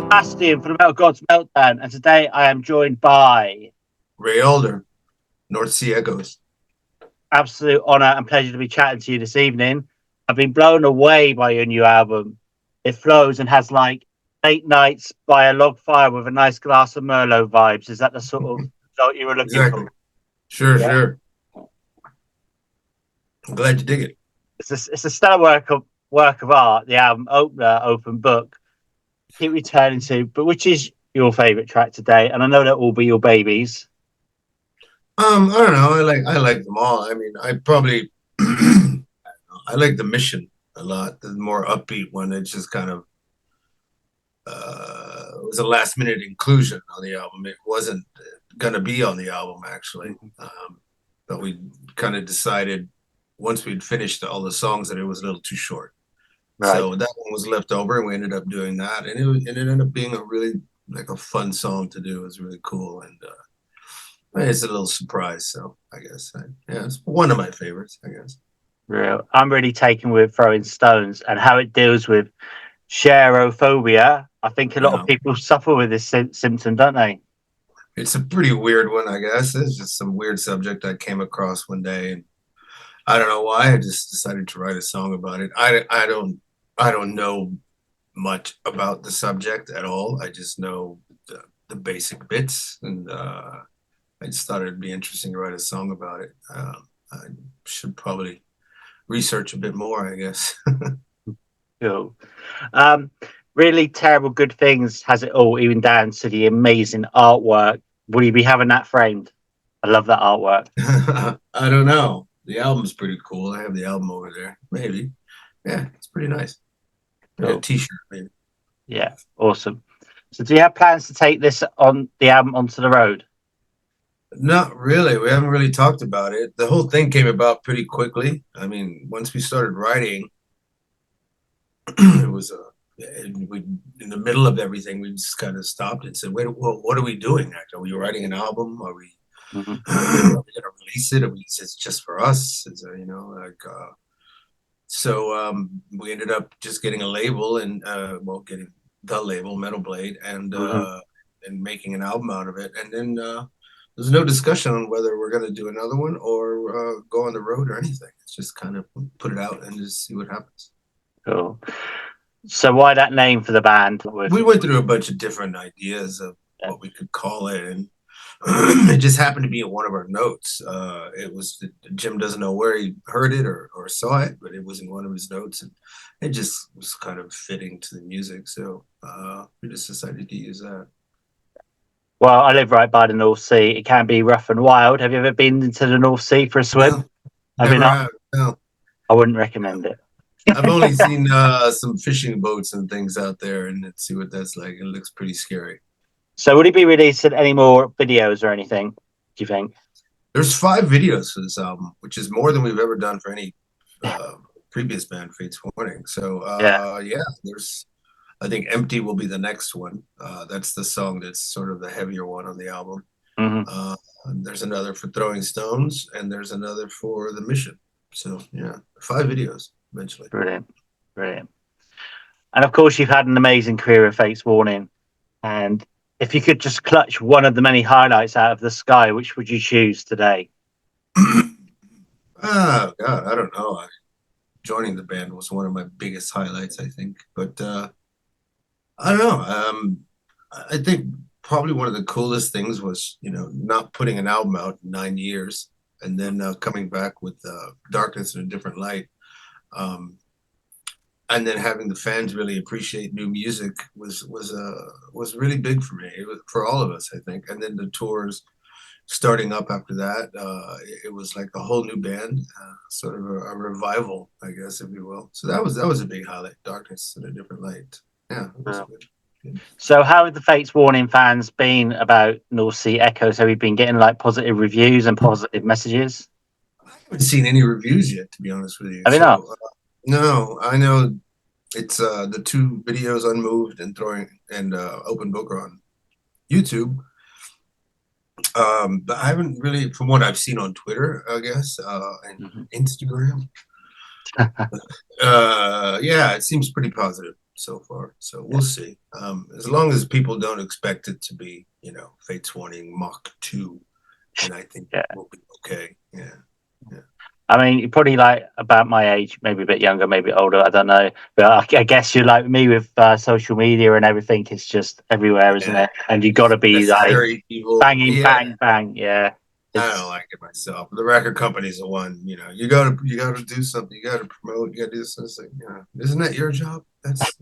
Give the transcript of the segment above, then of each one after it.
Bastian from the Metal Gods Meltdown, and today I am joined by Ray Alder, North Sea Echoes. absolute honor and pleasure to be chatting to you this evening. I've been blown away by your new album. It flows and has like late nights by a log fire with a nice glass of Merlot vibes. Is that the sort of result you were looking Exactly. for? Sure, Yeah. sure. I'm glad you dig it. It's a stellar work of art. The album opener, Open Book. Keep returning to, but which is your favorite track today? And I know that will be your babies. I don't know. I like them all. I mean, I probably I like the Mission a lot. The more upbeat one. It's just kind of it was a last minute inclusion on the album. It wasn't gonna be on the album actually, but we kind of decided once we'd finished all the songs that it was a little too short. Right. So that one was left over, and we ended up doing that, and it ended up being a really like a fun song to do. It was really cool, and it's a little surprise. So I guess, yeah, it's one of my favorites. I guess. Real. I'm really taken with Throwing Stones and how it deals with cherophobia. I think a lot of Yeah, people suffer with this symptom, don't they? it's a pretty weird one. I guess it's just some weird subject I came across one day, and I don't know why. I just decided to write a song about it. I don't know much about the subject at all. I just know the basic bits, and I just thought it'd be interesting to write a song about it. I should probably research a bit more, I guess. Cool. Um, really terrible good things has it all, even down to the amazing artwork. Will you be having that framed? I love that artwork. I don't know. The album's pretty cool. I have the album over there. Maybe. Yeah, it's pretty nice. Like a Cool. t-shirt, maybe. Yeah, awesome. So, do you have plans to take this on the album onto the road? Not really. We haven't really talked about it. The whole thing came about pretty quickly. I mean, once we started writing, it was we in the middle of everything. We just kind of stopped and said, "Wait, well, what are we doing? Are we writing an album? Are we Mhm. are we gonna release it? Are we? Is it just for us? Is it, like so we ended up just getting a label and well, getting the label Metal Blade Mhm. and making an album out of it. And then there's no discussion on whether we're gonna do another one or go on the road or anything. It's just kind of put it out and just see what happens. Cool. So, why that name for the band? With We went through a bunch of different ideas of yeah. what we could call it, and it just happened to be in one of our notes. It was Jim doesn't know where he heard it or saw it, but it was in one of his notes, and it just was kind of fitting to the music. So we just decided to use that. Well, I live right by the North Sea. It can be rough and wild. Have you ever been into the North Sea for a swim? No, Have you never not? have. No, I wouldn't recommend it. I've only seen some fishing boats and things out there, and let's see what that's like. It looks pretty scary. So, would he be releasing any more videos or anything? Do you think? There's 5 videos for this album, which is more than we've ever done for any uh, previous band, Fates Warning. So Yeah. yeah, there's. I think "Empty" will be the next one. That's the song that's sort of the heavier one on the album. Hmm. Uh, there's another for "Throwing Stones," and there's another for "The Mission." So yeah, 5 videos eventually. Brilliant. Brilliant. And of course, you've had an amazing career of Fates Warning. And if you could just clutch one of the many highlights out of the sky, which would you choose today? Oh God, I don't know. Joining the band was one of my biggest highlights, I think. But I don't know. I think probably one of the coolest things was, not putting an album out in 9 years and then coming back with Darkness in a Different Light. Um, and then having the fans really appreciate new music was really big for me. It was for all of us, I think. And then the tours starting up after that, it was like a whole new band, sort of a revival, I guess, if you will. So that was a big highlight. Darkness in a Different Light. Yeah, it was Wow. good. Good. So, how have the Fates Warning fans been about North Sea Echoes? Have you been getting like positive reviews and positive messages? I haven't seen any reviews yet, to be honest with you. Have you not? So no, I know it's the 2 videos, Unmoved and Throwing and Open Book, are on YouTube. But I haven't really, from what I've seen on Twitter, I guess, and Mhm. Instagram. Yeah, it seems pretty positive. so far. So we'll see. As long as people don't expect it to be, Fates Warning Mach 2, then I think Yeah. we'll be okay. Yeah. Yeah. I mean, you're probably like about my age, maybe a bit younger, maybe older. I don't know, but I guess you're like me with social media and everything. It's just everywhere, isn't Yeah. it? And you got to be like Necessary evil. banging, Yeah. bang, bang. Yeah, I don't like it myself. The record company's the one, you gotta do something. You gotta promote. You gotta do something. Isn't that your job? That's.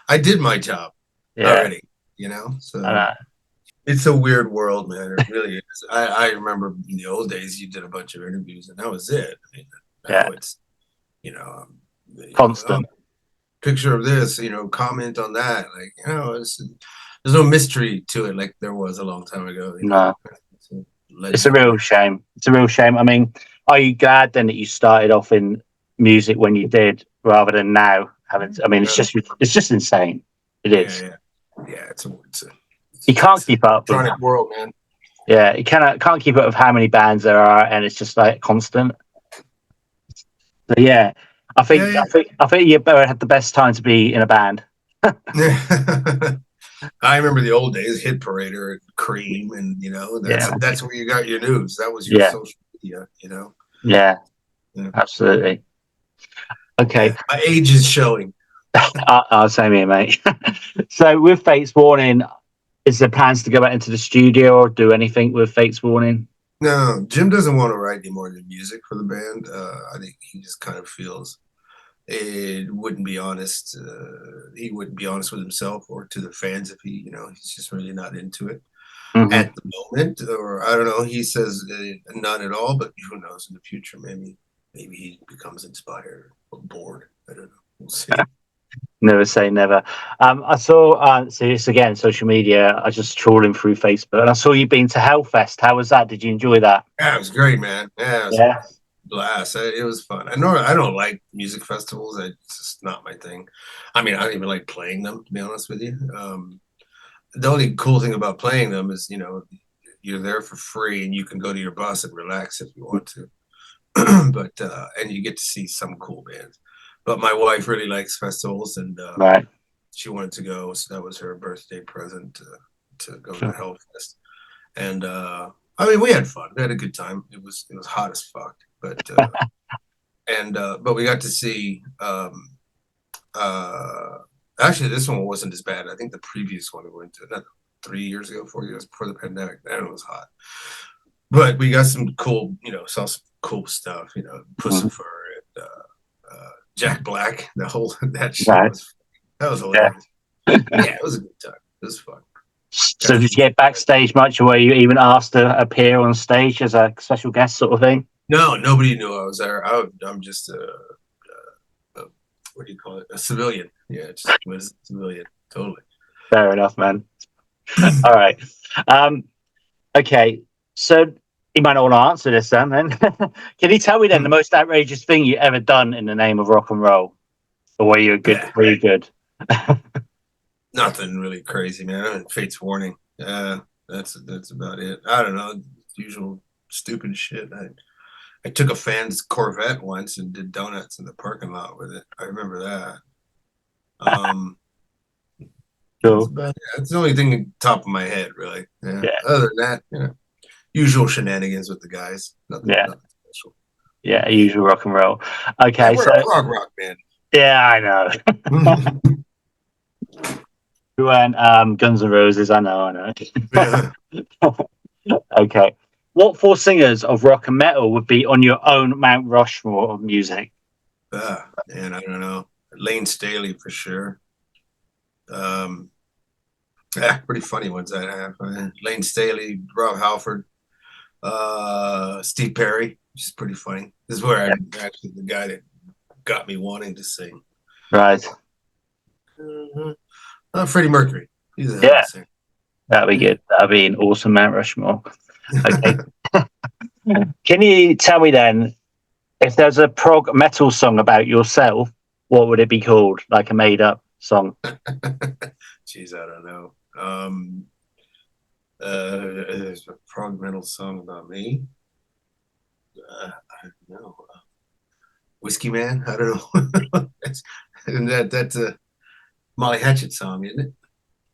I did my job yeah. already. I So know. it's a weird world, man. It really is. I remember in the old days, you did a bunch of interviews, and that was it. I mean, now Yeah, it's you know, um, oh, constant. picture of this, comment on that. Like, there's no mystery to it like there was a long time ago. No, It's a it's a real legendary. shame. It's a real shame. I mean, are you glad then that you started off in music when you did, rather than now having? I mean, it's just insane. It Yeah, is. yeah, yeah. You can't It's an keep up with. electronic world, man. Yeah, you can't keep up with how many bands there are, and it's just like constant. So yeah, Yeah, I think you better had the best time to be in a band. yeah. I remember the old days, Hit Parader and Cream, and Yeah, that's where you got your news. That was your yeah, social media. yeah, Yeah, absolutely. Okay, yeah. My age is showing. same here, mate. So with Fates Warning, is there plans to go back into the studio or do anything with Fates Warning? No, Jim doesn't want to write any more of the music for the band. I think he just kind of feels it wouldn't be honest. He wouldn't be honest with himself or to the fans if he's just really not into it Hmm. at the moment. Or I don't know. He says none at all, but who knows in the future? Maybe he becomes inspired or bored. I don't know. We'll see. Never say never. I saw, so it's again social media. I was just trawling through Facebook and I saw you been to Hellfest. How was that? Did you enjoy that? Yeah, it was great, man. Yeah, it was a Yeah. blast. It was fun. I don't like music festivals. It's just not my thing. I mean, I don't even like playing them, to be honest with you. The only cool thing about playing them is, you're there for free and you can go to your bus and relax if you want to. But and you get to see some cool bands. But my wife really likes festivals, and Right. she wanted to go, so that was her birthday present to go to Sure. Hellfest. And I mean, we had fun. We had a good time. It was hot as fuck, but we got to see. Uh, Actually, this one wasn't as bad. I think the previous one we went to, not 3 years ago, 4 years before the pandemic, then it was hot. But we got some cool, saw some cool stuff. Mhm. Pussifer and Jack Black. The whole that shit Right. was Yeah. hilarious. Yeah, it was a good time. It was fun. So Got did you some. get backstage much, or were you even asked to appear on stage as a special guest, sort of thing? No, nobody knew I was there. I'm just a what do you call it? A civilian. Yeah, just was a civilian. Totally. Fair enough, man. All right. Um, okay. So you might not want to answer this then. Can you tell me then the most outrageous thing you ever done in the name of rock and roll? Or were you good? Yeah, Were you good? nothing really crazy, man. I mean, Fate's Warning. That's about it. I don't know. Usual stupid shit. I took a fan's Corvette once and did donuts in the parking lot with it. I remember that. Um, that's Cool. about it. That's the only thing on top of my head, really. Yeah. Yeah. Other than that, usual shenanigans with the guys. Yeah. Nothing special. Yeah. Usual rock and roll. Yeah, Okay. we're So a prog rock band. yeah, I know. We went Guns N' Roses. I Yeah. know. Okay. What four singers of rock and metal would be on your own Mount Rushmore of music? Man, I don't know. Lane Staley for sure. Um, yeah, pretty funny ones I have. Lane Staley, Rob Halford, Steve Perry, which is pretty funny. This is where Yeah. I'm actually the guy that got me wanting to sing. Right. Freddie Mercury. He's a hell of a Yeah. singer. That'd be Yeah. good. That'd be an awesome Mount Rushmore. Okay. Can you tell me then if there's a prog metal song about yourself, what would it be called? Like a made up song? Jeez, I don't know. There's a prog metal song about me. I don't know. Whiskey Man. I don't know. That's Molly Hatchet song, isn't it?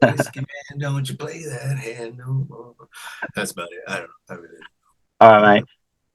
Whiskey man, don't you play that hand no more. That's about it. I don't know. I really All right, mate.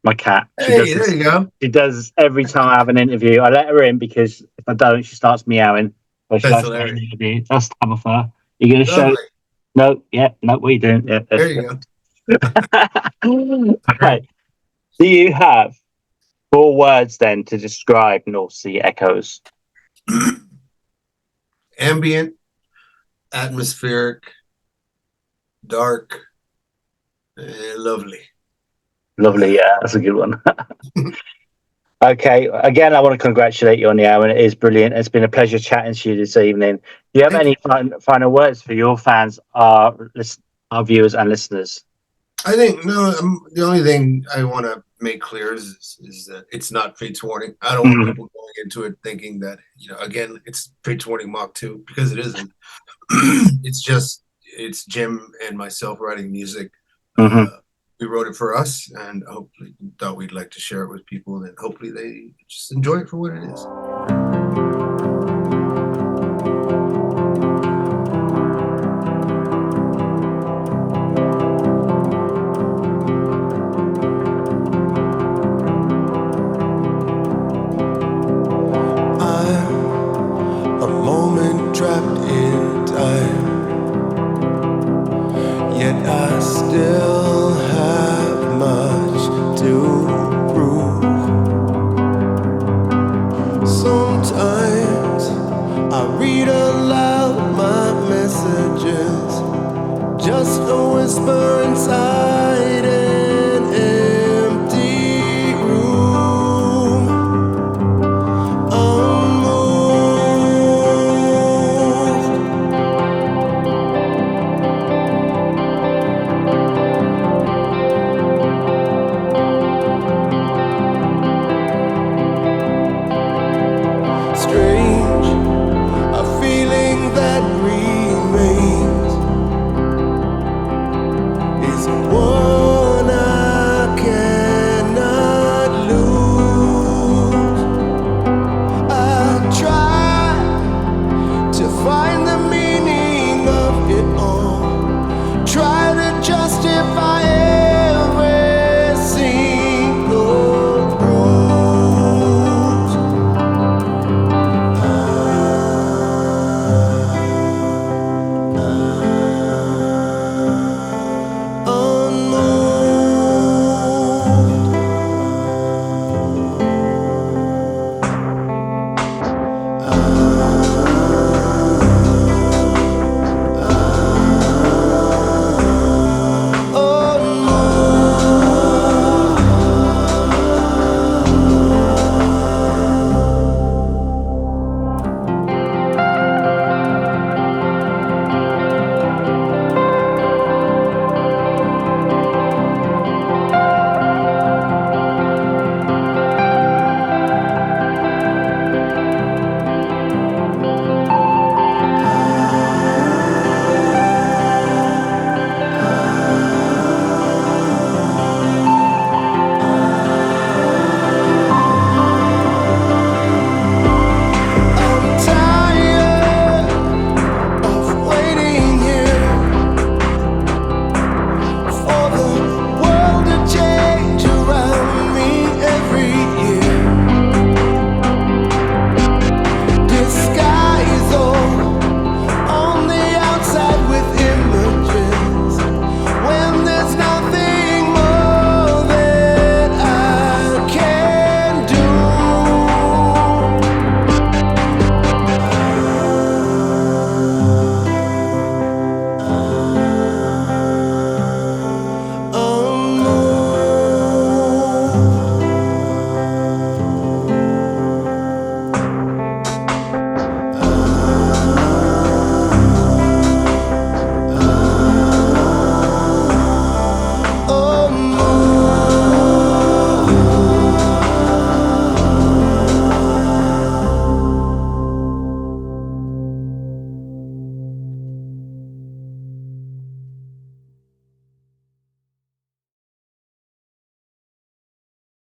My cat. She does Hey, there this. you go. She does every time I have an interview. I let her in because if I don't, she starts meowing. But she That's likes to get an hilarious. interview. That's time of her. You're going to show? Lovely. No, yeah, no. What are you doing? Yeah, There you go. right. Do you have 4 words then to describe North Sea Echoes? Ambient, atmospheric, dark, lovely. Lovely. Yeah, that's a good one. Okay. Again, I want to congratulate you on the hour. It is brilliant. It's been a pleasure chatting to you this evening. Do you have any final words for your fans, our viewers and listeners? I think no. The only thing I want to make clear is that it's not Fates Warning. I don't want people going into it thinking that again it's Fates Warning Mach 2 because it isn't. It's Jim and myself writing music. We wrote it for us, and hopefully thought we'd like to share it with people, and hopefully they just enjoy it for what it is. I'm a moment trapped in time, yet I still have much to prove. Sometimes I read aloud my messages, just a whisper inside an empty room. Strange, a feeling that remains is